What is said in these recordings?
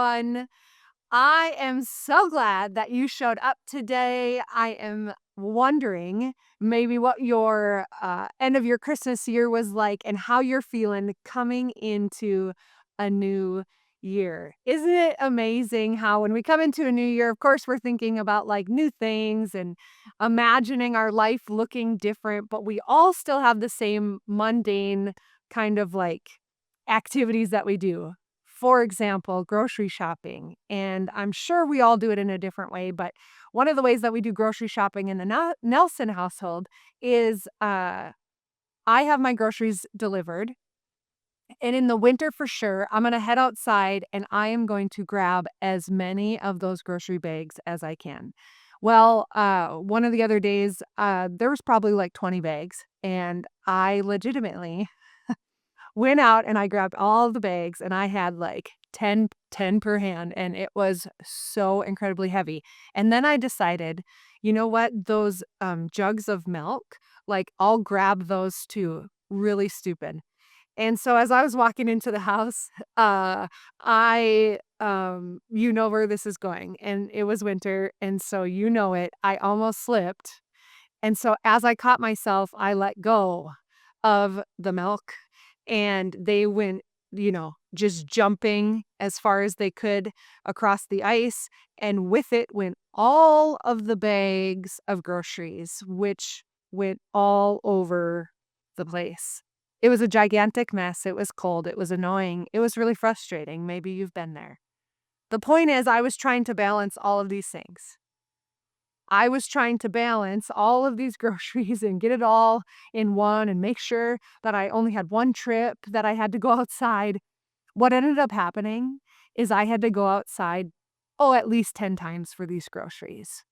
everyone. I am so glad that you showed up today. I am wondering maybe what your end of your Christmas year was like and how you're feeling coming into a new year. Isn't it amazing how when we come into a new year, of course, we're thinking about like new things and imagining our life looking different, but we all still have the same mundane kind of like activities that we do. For example, grocery shopping. And I'm sure we all do it in a different way, but one of the ways that we do grocery shopping in the Nelson household is I have my groceries delivered. And in the winter, for sure, I'm going to head outside and I am going to grab as many of those grocery bags as I can. Well, one of the other days, there was probably like 20 bags, and I legitimately went out and I grabbed all the bags and I had like ten per hand, and it was so incredibly heavy. And then I decided, you know what? Those jugs of milk, like I'll grab those too. Really stupid. And so as I was walking into the house, I you know where this is going. And it was winter, and so you know it. I almost slipped. And so as I caught myself, I let go of the milk, and they went, just jumping as far as they could across the ice. And with it went all of the bags of groceries, which went all over the place. It was a gigantic mess. It was cold. It was annoying. It was really frustrating. Maybe you've been there. The point is, I was trying to balance all of these things. I was trying to balance all of these groceries and get it all in one and make sure that I only had one trip that I had to go outside. What ended up happening is I had to go outside, at least 10 times for these groceries.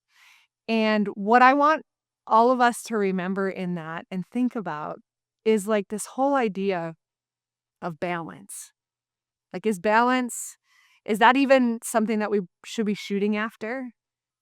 And what I want all of us to remember in that and think about is like this whole idea of balance. Like, is that even something that we should be shooting after?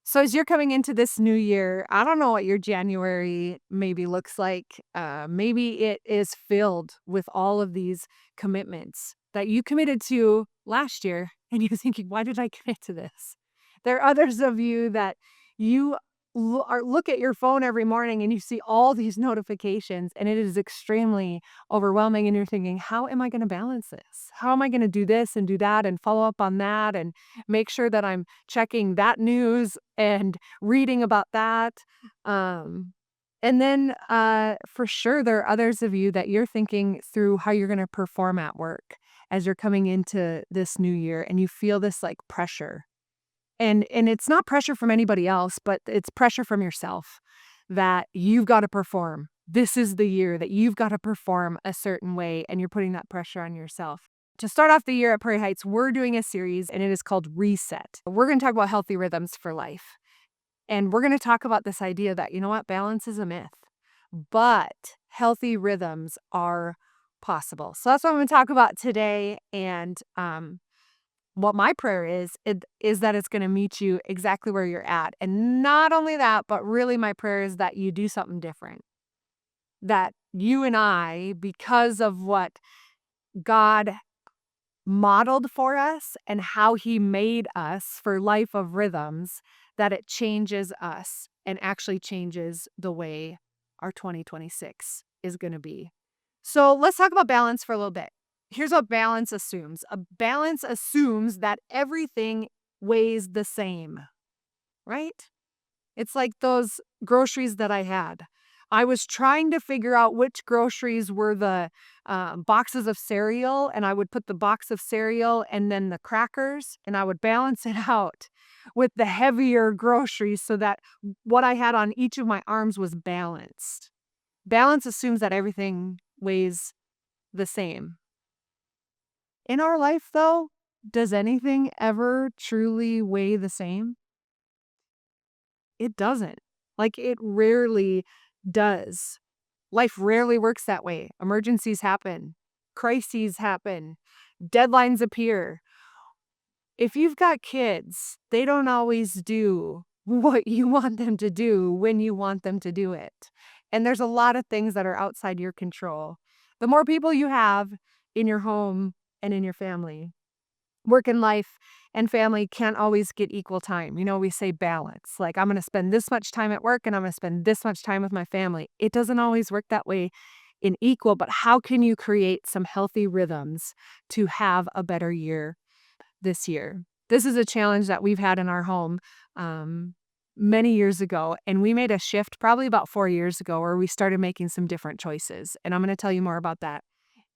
So as you're coming into this new year, I don't know what your January maybe looks like. Maybe it is filled with all of these commitments that you committed to last year, and you're thinking, why did I commit to this? There are others of you that you look at your phone every morning and you see all these notifications, and it is extremely overwhelming. And you're thinking, how am I going to balance this? How am I going to do this and do that and follow up on that and make sure that I'm checking that news and reading about that. And then for sure, there are others of you that you're thinking through how you're going to perform at work as you're coming into this new year, and you feel this like pressure. And it's not pressure from anybody else, but it's pressure from yourself that you've got to perform. This is the year that you've got to perform a certain way, and you're putting that pressure on yourself. To start off the year at Prairie Heights, we're doing a series, and it is called Reset. We're going to talk about healthy rhythms for life. And we're going to talk about this idea that, you know what, balance is a myth, but healthy rhythms are possible. So that's what I'm going to talk about today. And what my prayer is that it's going to meet you exactly where you're at. And not only that, but really my prayer is that you do something different. That you and I, because of what God modeled for us and how he made us for life of rhythms, that it changes us and actually changes the way our 2026 is going to be. So let's talk about balance for a little bit. Here's what balance assumes. A balance assumes that everything weighs the same, right? It's like those groceries that I had. I was trying to figure out which groceries were the boxes of cereal, and I would put the box of cereal and then the crackers, and I would balance it out with the heavier groceries so that what I had on each of my arms was balanced. Balance assumes that everything weighs the same. In our life, though, does anything ever truly weigh the same? It doesn't. Like, it rarely does. Life rarely works that way. Emergencies happen, crises happen, deadlines appear. If you've got kids, they don't always do what you want them to do when you want them to do it. And there's a lot of things that are outside your control. The more people you have in your home and in your family, Work and life and family can't always get equal time. We say balance. Like, I'm going to spend this much time at work and I'm going to spend this much time with my family. It doesn't always work that way in equal, but how can you create some healthy rhythms to have a better year this year? This is a challenge that we've had in our home um, many years ago, and we made a shift probably about 4 years ago where we started making some different choices. And I'm going to tell you more about that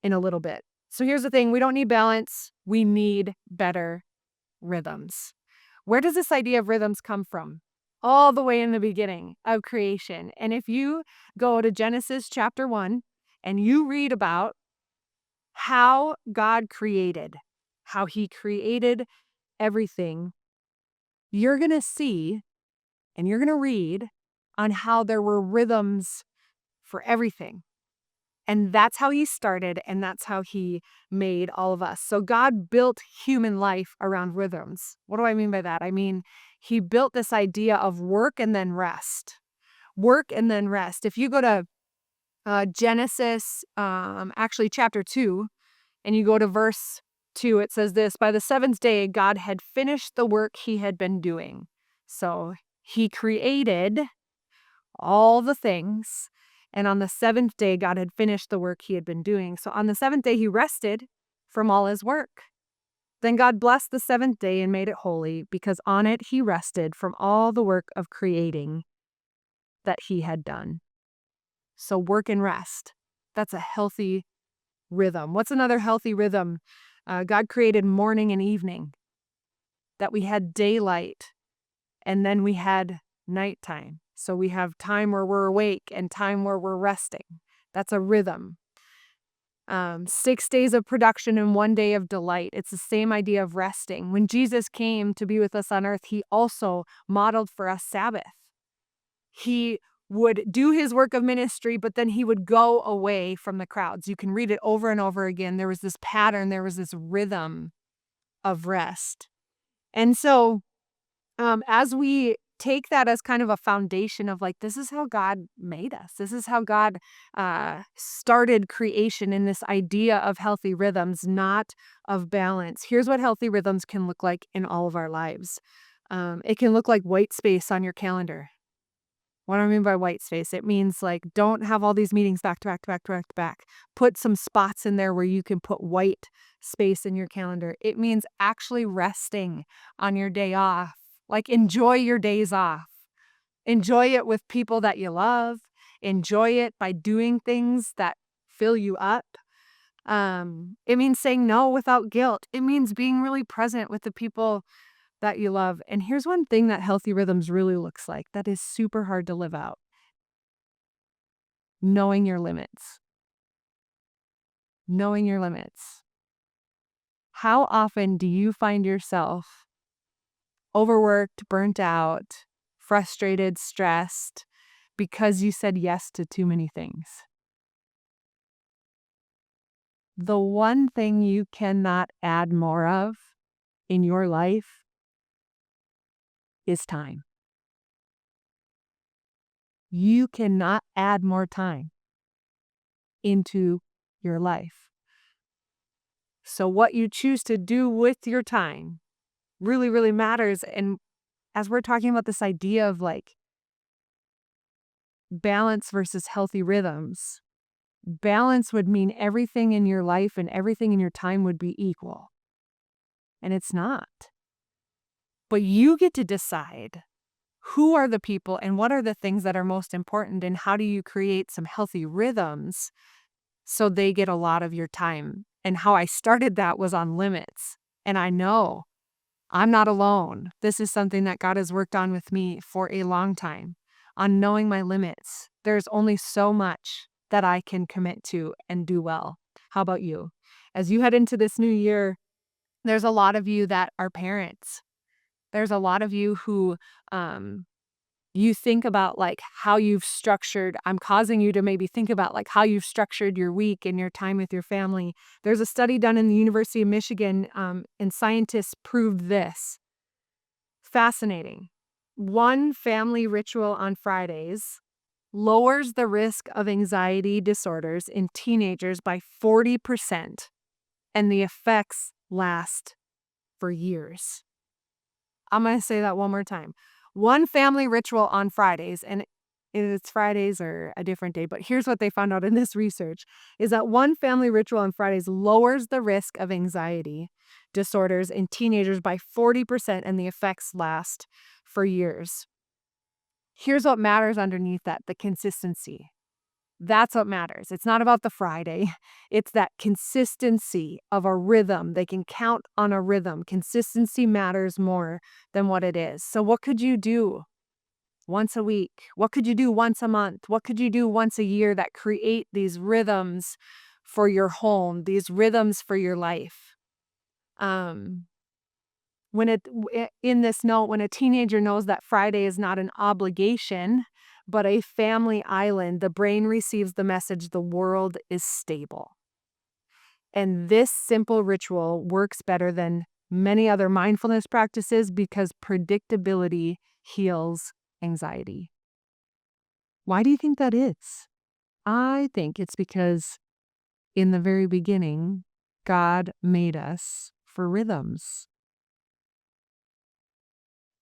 in a little bit. So here's the thing, we don't need balance, we need better rhythms. Where does this idea of rhythms come from? All the way in the beginning of creation. And if you go to Genesis chapter 1 and you read about how God created, how he created everything, you're going to see and you're going to read on how there were rhythms for everything. And that's how he started, and that's how he made all of us. So God built human life around rhythms. What do I mean by that? I mean, he built this idea of work and then rest. Work and then rest. If you go to Genesis, actually chapter 2, and you go to verse 2, it says this: by the seventh day, God had finished the work he had been doing. So he created all the things. And on the seventh day, God had finished the work he had been doing. So on the seventh day, he rested from all his work. Then God blessed the seventh day and made it holy, because on it he rested from all the work of creating that he had done. So work and rest. That's a healthy rhythm. What's another healthy rhythm? God created morning and evening, that we had daylight, and then we had nighttime. So we have time where we're awake and time where we're resting. That's a rhythm. 6 days of production and 1 day of delight. It's the same idea of resting. When Jesus came to be with us on earth, he also modeled for us Sabbath. He would do his work of ministry, but then he would go away from the crowds. You can read it over and over again. There was this pattern, there was this rhythm of rest. And so as we take that as kind of a foundation of like, this is how God made us. This is how God started creation in this idea of healthy rhythms, not of balance. Here's what healthy rhythms can look like in all of our lives. It can look like white space on your calendar. What do I mean by white space? It means like, don't have all these meetings back to back to back to back to back. Put some spots in there where you can put white space in your calendar. It means actually resting on your day off. Like, enjoy your days off. Enjoy it with people that you love. Enjoy it by doing things that fill you up. It means saying no without guilt. It means being really present with the people that you love. And here's one thing that healthy rhythms really looks like that is super hard to live out: knowing your limits. Knowing your limits. How often do you find yourself overworked, burnt out, frustrated, stressed because you said yes to too many things? The one thing you cannot add more of in your life is time. You cannot add more time into your life. So what you choose to do with your time really, really matters. And as we're talking about this idea of like balance versus healthy rhythms, balance would mean everything in your life and everything in your time would be equal. And it's not. But you get to decide who are the people and what are the things that are most important, and how do you create some healthy rhythms so they get a lot of your time. And how I started that was on limits. And I know I'm not alone. This is something that God has worked on with me for a long time, on knowing my limits. There's only so much that I can commit to and do well. How about you? As you head into this new year, there's a lot of you that are parents. There's a lot of you who you think about like how you've structured. I'm causing you to maybe think about like how you've structured your week and your time with your family. There's a study done in the University of Michigan, and scientists proved this. Fascinating. One family ritual on Fridays lowers the risk of anxiety disorders in teenagers by 40%, and the effects last for years. I'm going to say that one more time. One family ritual on Fridays, and it's Fridays or a different day, but here's what they found out in this research is that one family ritual on Fridays lowers the risk of anxiety disorders in teenagers by 40%, and the effects last for years. Here's what matters underneath that, the consistency. That's what matters. It's not about the Friday. It's that consistency of a rhythm. They can count on a rhythm. Consistency matters more than what it is. So what could you do once a week? What could you do once a month? What could you do once a year that create these rhythms for your home, these rhythms for your life? Um, in this note, when a teenager knows that Friday is not an obligation, but a family island, the brain receives the message the world is stable. And this simple ritual works better than many other mindfulness practices because predictability heals anxiety. Why do you think that is? I think it's because in the very beginning, God made us for rhythms.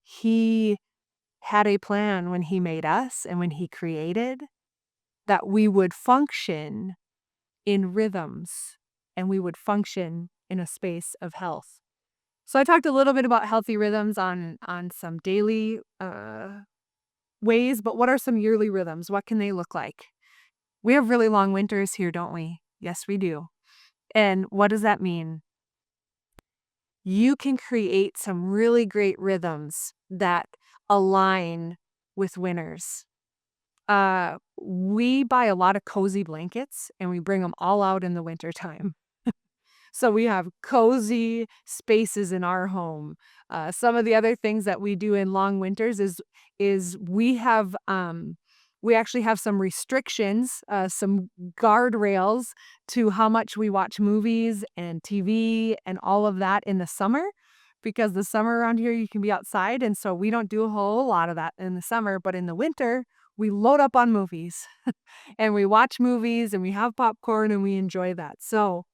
He had a plan when he made us and when he created that we would function in rhythms and we would function in a space of health. So I talked a little bit about healthy rhythms on some daily ways, but what are some yearly rhythms? What can they look like? We have really long winters here, don't we? Yes, we do. And what does that mean? You can create some really great rhythms that align with winters. We buy a lot of cozy blankets and we bring them all out in the wintertime. So we have cozy spaces in our home. Some of the other things that we do in long winters is we actually have some restrictions, some guardrails to how much we watch movies and TV and all of that in the summer, because the summer around here you can be outside, and so we don't do a whole lot of that in the summer. But in the winter, we load up on movies and we watch movies and we have popcorn and we enjoy that. So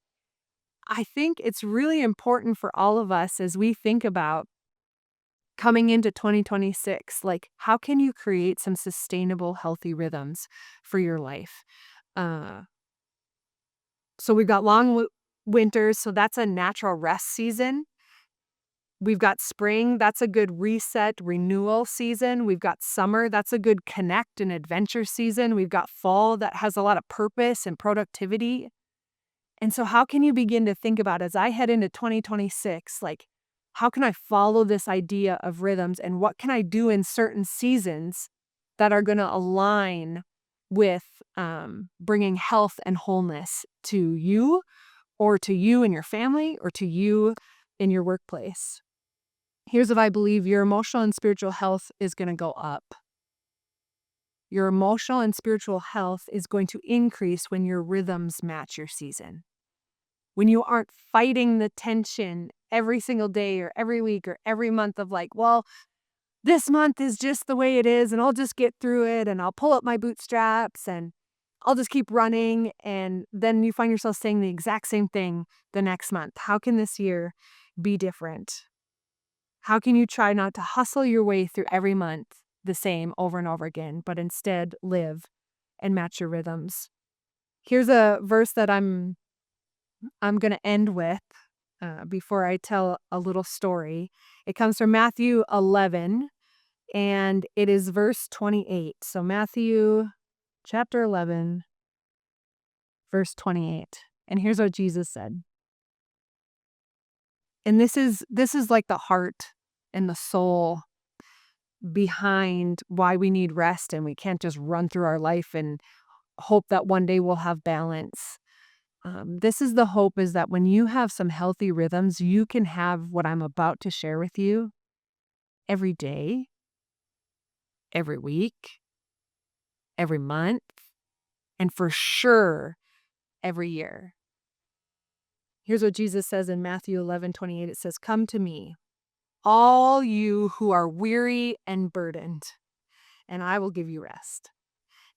I think it's really important for all of us as we think about coming into 2026, like how can you create some sustainable, healthy rhythms for your life? Uh, so we've got long winters, so that's a natural rest season. We've got spring, that's a good reset, renewal season. We've got summer, that's a good connect and adventure season. We've got fall that has a lot of purpose and productivity. And so how can you begin to think about, as I head into 2026, like, how can I follow this idea of rhythms and what can I do in certain seasons that are going to align with bringing health and wholeness to you or to you and your family or to you in your workplace? Here's what I believe: your emotional and spiritual health is going to go up. Your emotional and spiritual health is going to increase when your rhythms match your season. When you aren't fighting the tension every single day or every week or every month of like, well, this month is just the way it is and I'll just get through it and I'll pull up my bootstraps and I'll just keep running. And then you find yourself saying the exact same thing the next month. How can this year be different? How can you try not to hustle your way through every month the same over and over again, but instead live and match your rhythms? Here's a verse that I'm going to end with before I tell a little story. It comes from Matthew 11, and it is verse 28. So Matthew chapter 11, verse 28. And here's what Jesus said. And this is like the heart and the soul behind why we need rest and we can't just run through our life and hope that one day we'll have balance. This is the hope, is that when you have some healthy rhythms, you can have what I'm about to share with you every day, every week, every month, and for sure every year. Here's what Jesus says in Matthew 11:28. It says, "Come to me, all you who are weary and burdened, and I will give you rest.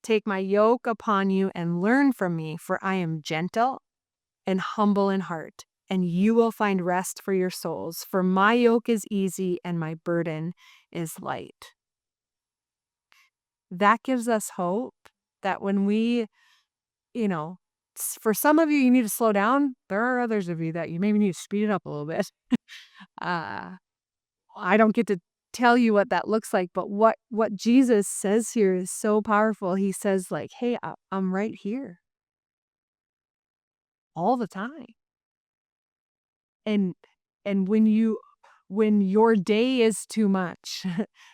Take my yoke upon you and learn from me, for I am gentle and humble in heart, and you will find rest for your souls. For my yoke is easy and my burden is light. That gives us hope that when we, you know, for some of you, you need to slow down. There are others of you that you maybe need to speed it up a little bit. Uh, I don't get to tell you what that looks like, but what Jesus says here is so powerful. He says like, "Hey, I'm right here all the time." And when your day is too much,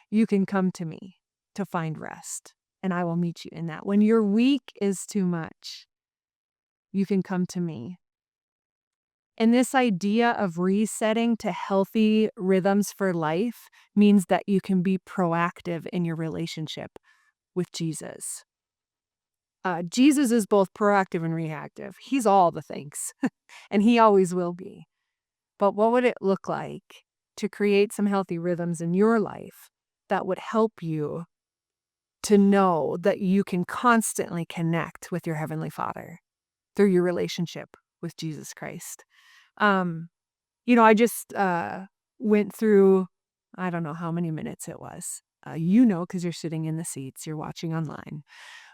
you can come to me to find rest, and I will meet you in that. When your week is too much, you can come to me. And this idea of resetting to healthy rhythms for life means that you can be proactive in your relationship with Jesus. Jesus is both proactive and reactive. He's all the things, and he always will be. But what would it look like to create some healthy rhythms in your life that would help you to know that you can constantly connect with your Heavenly Father through your relationship with Jesus Christ? Um, I just went through, I don't know how many minutes it was. Because you're sitting in the seats, you're watching online.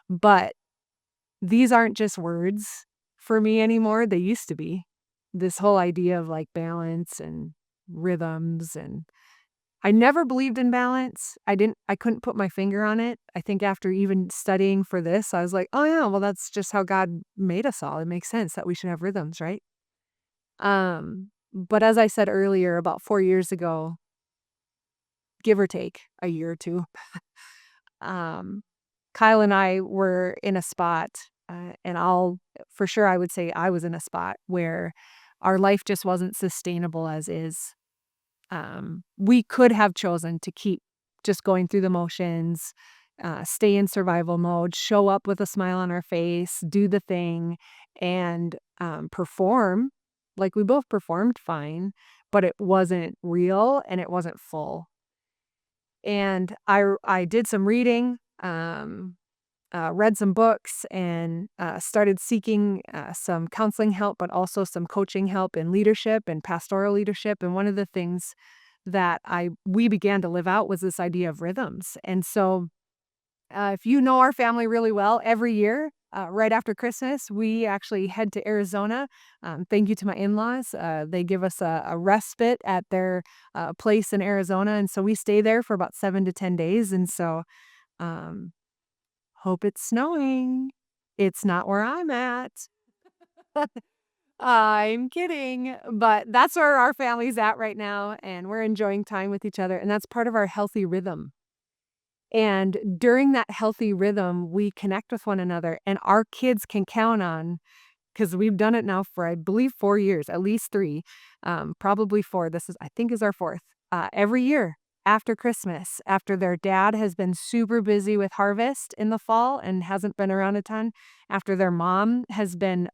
But these aren't just words for me anymore. They used to be. This whole idea of like balance and rhythms, and I never believed in balance. I couldn't put my finger on it. I think after even studying for this, I was like, "Oh yeah, well that's just how God made us all. It makes sense that we should have rhythms, right?" But as I said earlier, about 4 years ago, give or take a year or 2, um, Kyle and I were in a spot, and for sure, I would say I was in a spot where our life just wasn't sustainable as is. We could have chosen to keep just going through the motions, stay in survival mode, show up with a smile on our face, do the thing, and perform. Like we both performed fine, but it wasn't real and it wasn't full. And I did some reading, read some books, and started seeking some counseling help, but also some coaching help in leadership and pastoral leadership. And one of the things that we began to live out was this idea of rhythms. And so, if you know our family really well, every year, right after Christmas, we actually head to Arizona. Thank you to my in-laws. They give us a respite at their place in Arizona, and so we stay there for about 7 to 10 days. And so, um, hope it's snowing. It's not where I'm at. I'm kidding, but that's where our family's at right now, and we're enjoying time with each other, and that's part of our healthy rhythm. And during that healthy rhythm, we connect with one another, and our kids can count on, because we've done it now for, I believe, 4 years, at least 3, probably 4. This is, I think, is our 4th. Every year after Christmas, after their dad has been super busy with harvest in the fall and hasn't been around a ton, after their mom has been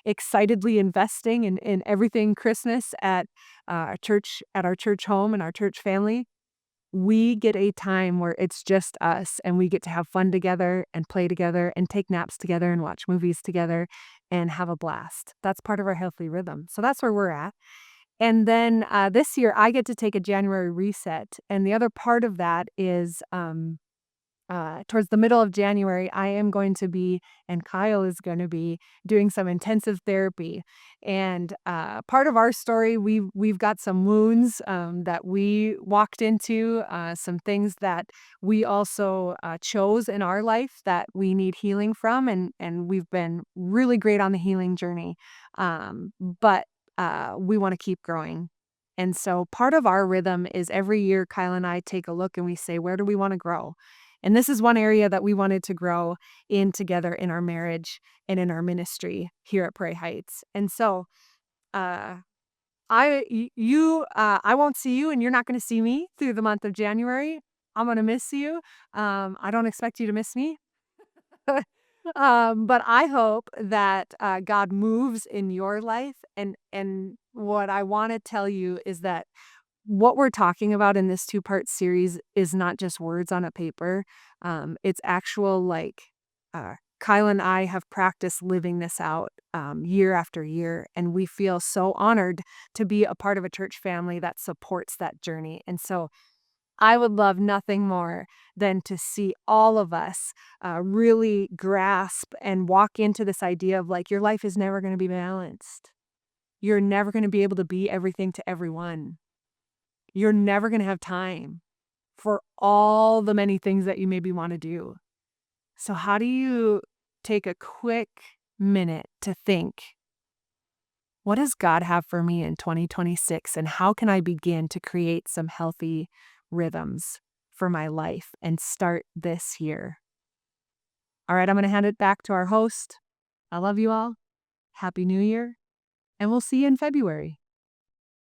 excitedly investing in everything Christmas at our church home and our church family, we get a time where it's just us and we get to have fun together and play together and take naps together and watch movies together and have a blast. That's part of our healthy rhythm. So that's where we're at. And then this year, I get to take a January reset. And the other part of that is towards the middle of January, I am going to be, and Kyle is going to be, doing some intensive therapy. And part of our story, we've got some wounds that we walked into, some things that we also chose in our life that we need healing from, and we've been really great on the healing journey. But we want to keep growing. And so part of our rhythm is every year, Kyle and I take a look and we say, where do we want to grow? And this is one area that we wanted to grow in together in our marriage and in our ministry here at Prairie Heights. And so, uh, I won't see you, and you're not going to see me through the month of January. I'm going to miss you. I don't expect you to miss me. But I hope that God moves in your life. And what I want to tell you is that what we're talking about in this two-part series is not just words on a paper. It's actual like Kyle and I have practiced living this out year after year, and we feel so honored to be a part of a church family that supports that journey. And so I would love nothing more than to see all of us really grasp and walk into this idea of like, your life is never going to be balanced. You're never going to be able to be everything to everyone. You're never going to have time for all the many things that you maybe want to do. So, how do you take a quick minute to think, what does God have for me in 2026? And how can I begin to create some healthy rhythms for my life and start this year? All right, I'm going to hand it back to our host. I love you all. Happy New Year, and we'll see you in February.